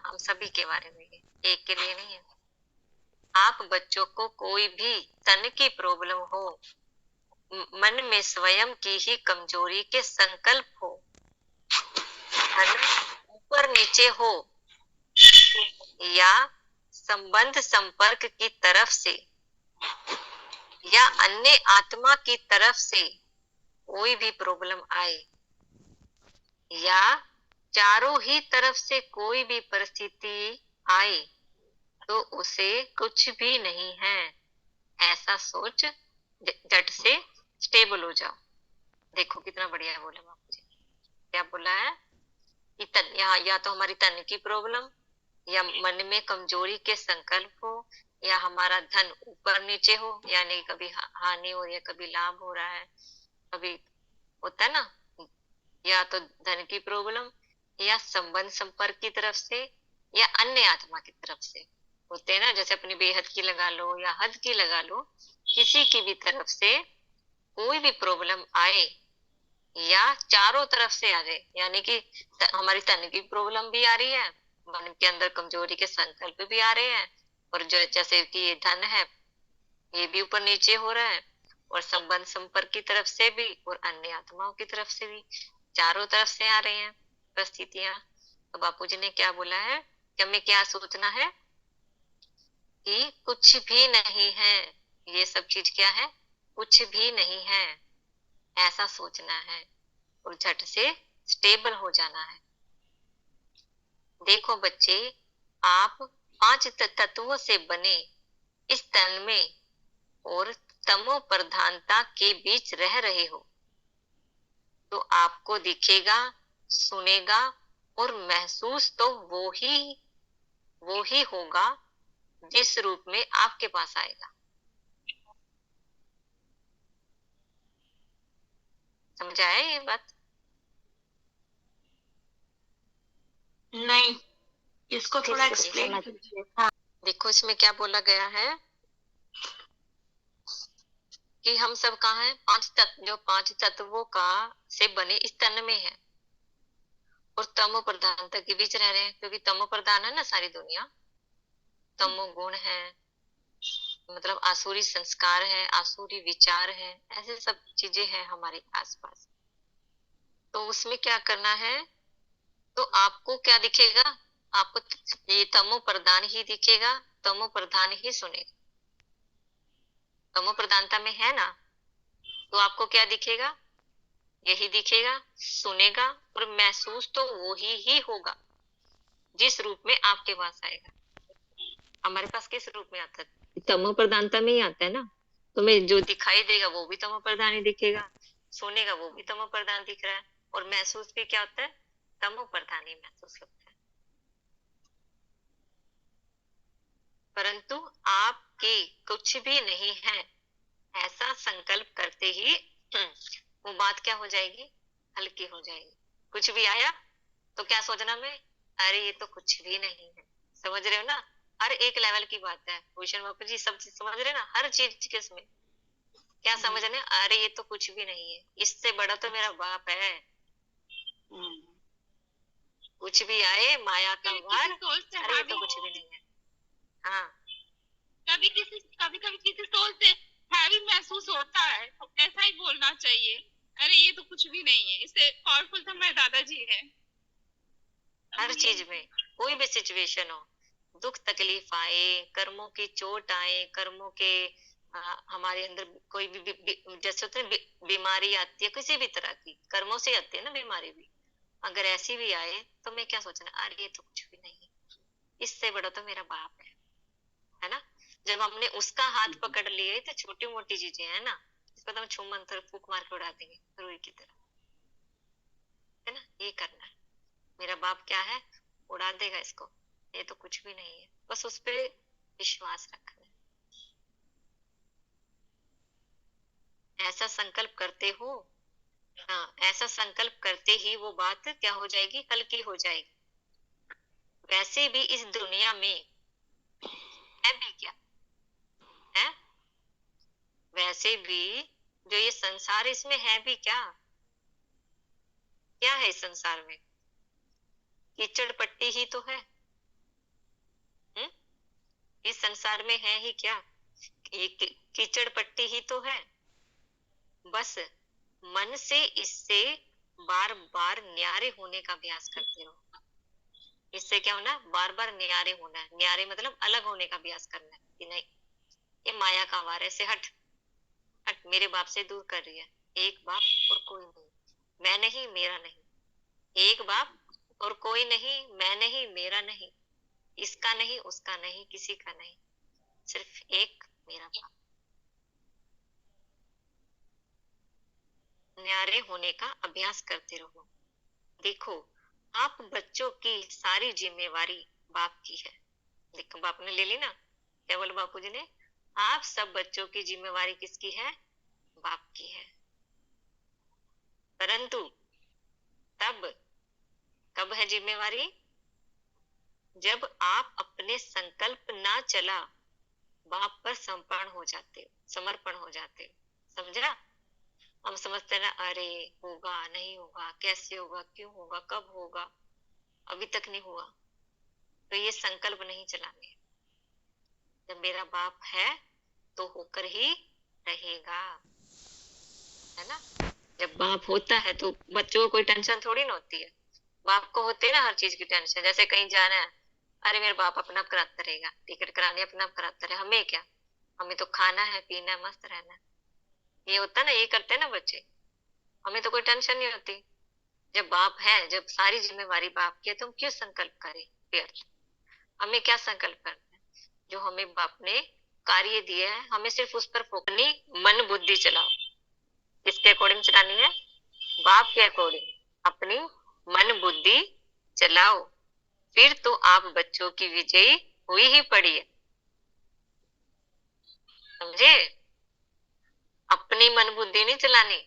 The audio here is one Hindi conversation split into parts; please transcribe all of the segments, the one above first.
हम सभी के बारे में, ये एक के लिए नहीं है। आप बच्चों को कोई भी तन की प्रॉब्लम हो, मन में स्वयं की ही कमजोरी के संकल्प हो, धन ऊपर नीचे हो, या संबंध संपर्क की तरफ से या अन्य आत्मा की तरफ से कोई भी प्रॉब्लम आए, या चारों ही तरफ से कोई भी परिस्थिति आए, तो उसे कुछ भी नहीं है ऐसा सोच झट से स्टेबल हो जाओ। देखो कितना बढ़िया बोला बापू जी। क्या बोला है कि तन, या तो हमारी तन की प्रॉब्लम, या मन में कमजोरी के संकल्प हो, या हमारा धन ऊपर नीचे हो, यानी कभी हानि हो या कभी लाभ हो रहा है, कभी होता है ना, या तो धन की प्रॉब्लम, या संबंध संपर्क की तरफ से, या अन्य आत्मा की तरफ से होते हैं ना, जैसे अपनी बेहद की लगा लो या हद की लगा लो, किसी की भी तरफ से कोई भी प्रॉब्लम आए, या चारों तरफ से आ जाए, यानी कि हमारी तन की प्रॉब्लम भी आ रही है, मन के अंदर कमजोरी के संकल्प भी आ रहे हैं, और जो जैसे कि ये धन है ये भी ऊपर नीचे हो रहा है, और संबंध संपर्क की तरफ से भी और अन्य आत्माओं की तरफ से भी, चारों तरफ से आ रही हैं परिस्थितियां। तो बापूजी ने क्या बोला है कि हमें क्या सोचना है कि कुछ भी नहीं है, ये सब चीज क्या है, कुछ भी नहीं है ऐसा सोचना है, और झट से स्टेबल हो जाना है। देखो बच्चे, आप 5 तत्वों से बने इस तन में और तमो प्रधानता के बीच रह रहे हो, तो आपको दिखेगा, सुनेगा और महसूस तो वो ही होगा जिस रूप में आपके पास आएगा। समझ आया ये बात? नहीं, इसको थोड़ा एक्सप्लेन कीजिए। हाँ। देखो इसमें क्या बोला गया है कि हम सब कहाँ हैं, 5 तत्व, जो 5 तत्वों का से बने इस तन में है, और तमो प्रधानता के बीच रह रहे हैं, क्योंकि तमो प्रधान है ना सारी दुनिया, तमो गुण है, मतलब आसुरी संस्कार है, आसुरी विचार है, ऐसे सब चीजें हैं हमारे आसपास। तो उसमें क्या करना है, तो आपको क्या दिखेगा, आपको ये तमो प्रधान ही दिखेगा, तमो प्रधान ही सुनेगा। तमो प्रधानता में है ना, तो आपको क्या दिखेगा, यही दिखेगा, सुनेगा, और महसूस तो वो ही होगा जिस रूप में आपके पास आएगा। हमारे पास किस रूप में आता है, तमो प्रधानता में ही आता है ना, तुम्हें जो दिखाई देगा वो भी तमो प्रधान ही दिखेगा, सुनेगा वो भी तमो प्रधान दिख रहा है, और महसूस भी क्या होता है, तमो प्रधान ही महसूस होता है। परंतु आपके कुछ भी नहीं है ऐसा संकल्प करते ही वो बात क्या हो जाएगी, हल्की हो जाएगी। कुछ भी आया तो क्या सोचना में, अरे ये तो कुछ भी नहीं है। समझ रहे हो ना, हर एक लेवल की बात है। भूषण बापू जी सब चीज समझ रहे ना, हर चीज के इसमें क्या समझ रहे, अरे ये तो कुछ भी नहीं है, इससे बड़ा तो मेरा बाप है। कुछ भी आए माया का वार, अरे ये तो कुछ भी नहीं है। हाँ, कभी कभी किसी सोच से हैवी महसूस होता है, तो ऐसा ही बोलना चाहिए, अरे ये तो कुछ भी नहीं है। इससे पावरफुल तो मेरे दादाजी है। हर चीज में कोई भी सिचुएशन हो, दुख तकलीफ आए, कर्मों की चोट आए, कर्मों के हमारे अंदर कोई भी जैसे होते हैं बीमारी आती है, किसी भी तरह की कर्मों से आती है ना बीमारी भी, अगर ऐसी भी आए तो मैं क्या सोचना, अरे ये तो कुछ भी नहीं, इससे बड़ा तो मेरा बाप है ना। जब हमने उसका हाथ पकड़ लिए तो छोटी मोटी चीजें है ना, इसको तो हम छू मंतर फूक मार के उड़ा देंगे रुई की तरह, है ना। ये करना है, मेरा बाप क्या है, उड़ा देगा इसको, ये तो कुछ भी नहीं है, बस उस पर विश्वास रखना है। ऐसा संकल्प करते हो, हाँ, ऐसा संकल्प करते ही वो बात क्या हो जाएगी, हल्की हो जाएगी। वैसे भी इस दुनिया में है भी क्या है, वैसे भी जो ये संसार इसमें है भी क्या, क्या है इस संसार में, कीचड़ पट्टी ही तो है। इस संसार में है ही क्या, एक कीचड़ पट्टी ही तो है। बस मन से इससे बार बार न्यारे होने का अभ्यास करते रहो। इससे क्या होना, बार बार न्यारे होना है। न्यारे मतलब अलग होने का अभ्यास करना है कि नहीं, ये माया का वार है, से हट हट, मेरे बाप से दूर कर रही है। एक बाप और कोई नहीं, मैं नहीं मेरा नहीं। एक बाप और कोई नहीं, मैं नहीं मेरा नहीं, इसका नहीं उसका नहीं किसी का नहीं, सिर्फ एक मेरा बाप। न्यारे होने का अभ्यास करते रहो। देखो, आप बच्चों की सारी जिम्मेवारी बाप की है। देखो बाप ने ले ली ना, क्या बोला बापू जी ने, आप सब बच्चों की जिम्मेवारी किसकी है, बाप की है। परंतु तब कब है जिम्मेवारी, जब आप अपने संकल्प ना चला बाप पर समर्पण हो जाते हो, समर्पण हो जाते हो। समझा, हम समझते हैं ना, अरे होगा नहीं होगा, कैसे होगा, क्यों होगा, कब होगा, अभी तक नहीं हुआ, तो ये संकल्प नहीं चलाने। जब मेरा बाप है तो होकर ही रहेगा, है ना। जब बाप होता है तो बच्चों को कोई टेंशन थोड़ी ना होती है। बाप को होती है ना हर चीज की टेंशन, जैसे कहीं जाना है, अरे मेरे बाप अपना आप कराता रहेगा, टिकट करानी अपना आप कराता रहे, हमें क्या, हमें तो खाना है पीना है मस्त रहना है। ये होता है ना, ये करते हैं ना बच्चे, हमें तो कोई टेंशन नहीं होती। जब बाप है, जब सारी जिम्मेवारी बाप की है, तो हम क्यों संकल्प करें व्यर्थ। हमें क्या संकल्प करना है, जो हमें बाप ने कार्य दिया है, हमें सिर्फ उस पर फोकनी मन बुद्धि चलाओ। किसके अकॉर्डिंग चलानी है, बाप के अकॉर्डिंग अपनी मन बुद्धि चलाओ, फिर तो आप बच्चों की विजयी हुई ही पड़ी है। समझे, अपनी मन बुद्धि नहीं चलानी,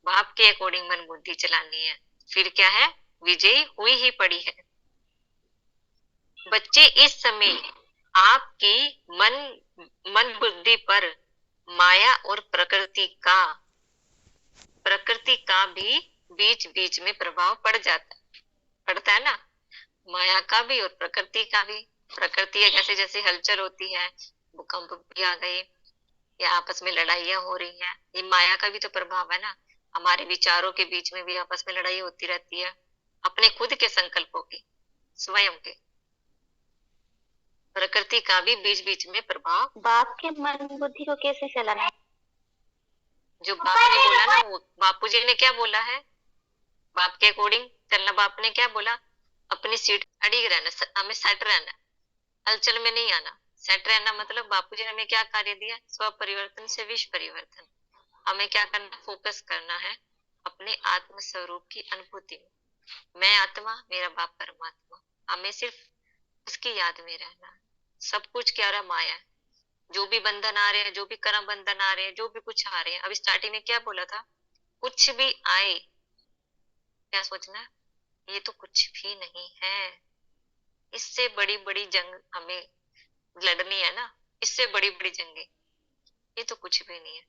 बाप के अकॉर्डिंग मन बुद्धि चलानी है, फिर क्या है, विजयी हुई ही पड़ी है। बच्चे इस समय आपकी मन मन बुद्धि पर माया और प्रकृति का भी बीच बीच में प्रभाव पड़ जाता है, पड़ता है ना, माया का भी और प्रकृति का भी। प्रकृति जैसे जैसे हलचल होती है, भूकंप भी आ गए या आपस में लड़ाइयां हो रही हैं, ये माया का भी तो प्रभाव है ना। हमारे विचारों के बीच में भी आपस में लड़ाई होती रहती है, अपने खुद के संकल्पों की, स्वयं के। प्रकृति का भी बीच बीच में प्रभाव। बाप के मन बुद्धि को कैसे चलाना, जो बाप ने बोला ना, वो बापू जी ने क्या बोला है, बाप के अकॉर्डिंग चलना। बाप ने क्या बोला, अपनी सीट अड़ी रहना, हमें सेट रहना, हलचल में नहीं आना, सेट रहना। मतलब बापू जी ने हमें क्या कार्य दिया, स्व परिवर्तन से विश्व परिवर्तन। हमें क्या करना, फोकस करना है अपने आत्म स्वरूप की अनुभूति में। मैं आत्मा, मेरा बाप परमात्मा, हमें सिर्फ उसकी याद में रहना। सब कुछ क्या रहा, माया है। जो भी बंधन आ रहे हैं, जो भी कर्म बंधन आ रहे हैं, जो भी कुछ आ रहे हैं, अभी स्टार्टिंग में क्या बोला था, कुछ भी आए क्या सोचना, ये तो कुछ भी नहीं है। इससे बड़ी बड़ी जंग हमें लड़नी है ना, इससे बड़ी बड़ी जंगे, ये तो कुछ भी नहीं है।